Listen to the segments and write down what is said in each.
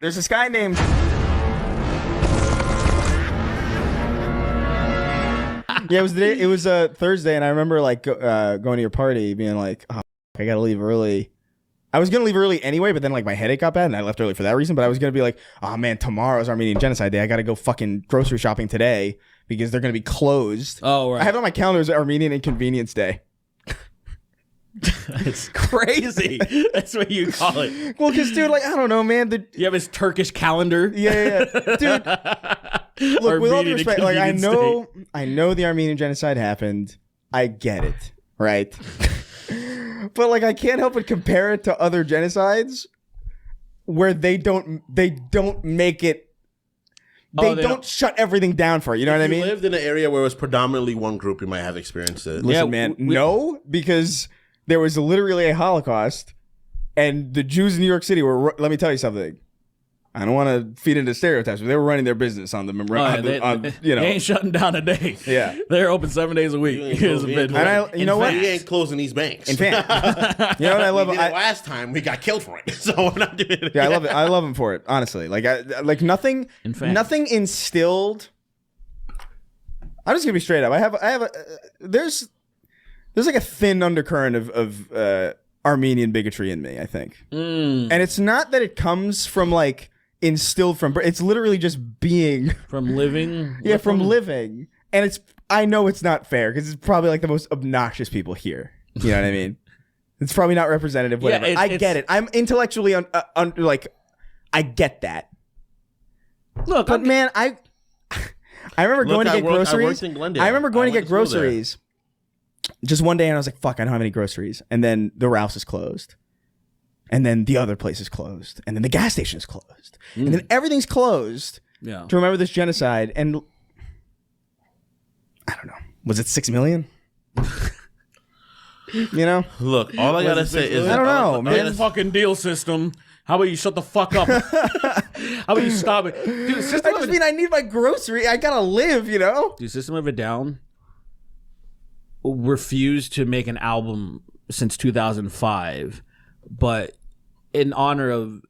There's this guy named... Yeah, it was a Thursday, and I remember like going to your party, being like, "Oh, I gotta leave early." I was gonna leave early anyway, but then like my headache got bad, and I left early for that reason. But I was gonna be like, "Oh man, tomorrow's Armenian Genocide Day. I gotta go fucking grocery shopping today because they're gonna be closed." Oh right. I have on my calendar as Armenian Inconvenience Day. It's crazy. That's what you call it. Well, because dude, like I don't know, man. You have his Turkish calendar. Yeah, dude. Look, with all due respect, like I know the Armenian Genocide happened. I get it, right? But like I can't help but compare it to other genocides where they don't make it. They don't shut everything down for it. You know what I mean? If you lived in an area where it was predominantly one group, you might have experienced it. Listen, man, no, because there was literally a Holocaust, and the Jews in New York City were. Let me tell you something. I don't want to feed into stereotypes, but they were running their business on the, you know. They ain't shutting down a day. Yeah. They're open 7 days a week. You know what? We ain't closing these banks. In fact, you know what I love? Last time we got killed for it, so we're not doing it. Yeah, I love it. I love him for it. Honestly, like nothing instilled. I'm just gonna be straight up. There's like a thin undercurrent of Armenian bigotry in me, I think, and it's not that it comes from like instilled from. It's literally just being from living. Yeah, from living, and I know it's not fair because it's probably like the most obnoxious people here. You know what I mean? It's probably not representative. Whatever. Yeah, I get it. I'm intellectually like, I get that. Look, but man, I remember going to get groceries. I remember going to get groceries. Just one day, and I was like, "Fuck, I don't have any groceries." And then the Ralph's is closed, and then the other place is closed, and then the gas station is closed, and then everything's closed. Yeah. To remember this genocide, and I don't know, was it 6 million? You know, look, all I gotta say is I don't know, man. Fucking deal system. How about you shut the fuck up? How about you stop it, dude? I need my grocery. I gotta live, you know. Dude, System of a Down refused to make an album since 2005, but in honor of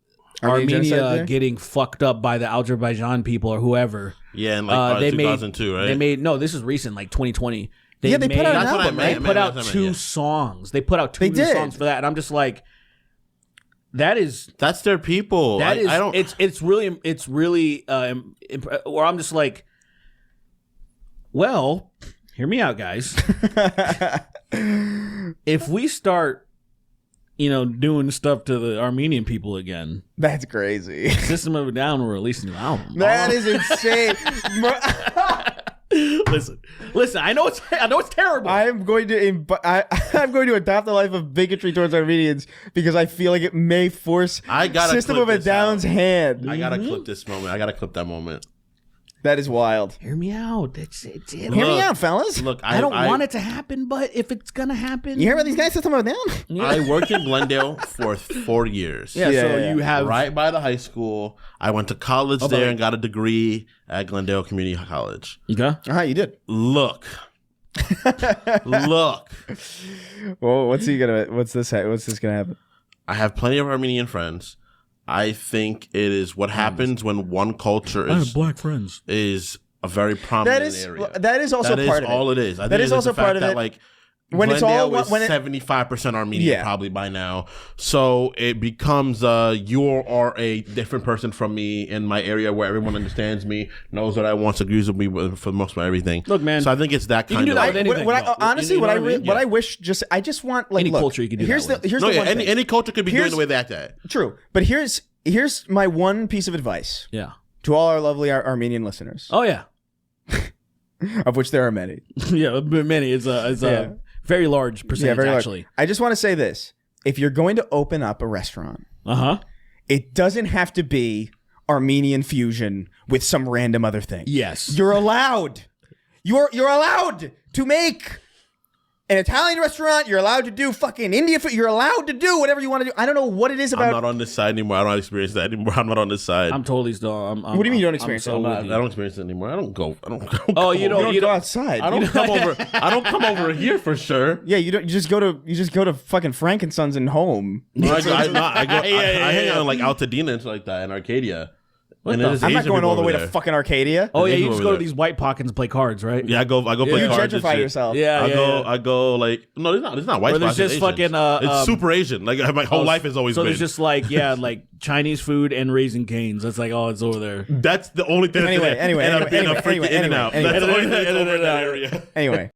Armenia getting fucked up by the Azerbaijan people or whoever. Yeah, in like 2002, right? They made this is recent, like 2020. They put out an album. They put out two songs. They put out two new songs for that, and I'm just like, that's their people. That is, it's really, or I'm just like, well, hear me out, guys. If we start, doing stuff to the Armenian people again, that's crazy. System of a Down will release a new album. That is insane. Listen. I know it's terrible. I'm going to adopt the life of bigotry towards Armenians because I feel like it may force System of a Down's hand. I gotta clip this moment. I gotta clip that moment. That is wild. Hear me out. Hear me out, fellas. Look, I don't want it to happen, but if it's gonna happen, you hear about these guys System of a Down? Yeah. I worked in Glendale for 4 years. Yeah, you have right by the high school. I went to college there and got a degree at Glendale Community College. Okay, you did. Look. Well, what's this gonna happen? I have plenty of Armenian friends. I think it is what happens when one culture is. I have black friends. Is a very prominent area. That is also part of it. That is all it is. That is also part of it. Like, when Glendale it's all is 75% Armenian probably by now, so it becomes you are a different person from me in my area where everyone understands me, knows what I want, agrees with me for most of everything. Look, man. So I think it's that kind of. I want like any culture you can do. Here's the one thing. Any culture could be doing the way that. True, but here's my one piece of advice. Yeah. To all our lovely Armenian listeners. Oh yeah. Of which there are many. Yeah, many. It's a very large percentage, actually. I just want to say this. If you're going to open up a restaurant, it doesn't have to be Armenian fusion with some random other thing. Yes. You're allowed. You're allowed to make an Italian restaurant. You're allowed to do fucking Indian food. You're allowed to do whatever you want to do. I don't know what it is about. I'm not on this side anymore. I don't experience that anymore. I'm not on this side. I'm totally still. What do you mean you don't experience it? I don't experience it anymore. I don't go. Oh, you don't go outside. I don't come over. I don't come over here for sure. Yeah, you don't. You just go to fucking Frankensons and home. No, I hang out like Altadena and shit like that in Arcadia. I'm not going all the way to fucking Arcadia. Oh yeah, you just go to these white pockets and play cards, right? Yeah, I go play cards. You gentrify yourself. Yeah, I go like no, it's not white. There's just fucking it's super Asian. Like my whole life has always been. So there's just like like Chinese food and Raising Cane's. That's like it's over there. That's the only thing. Anyway, That's the only thing that's over in that area. Anyway.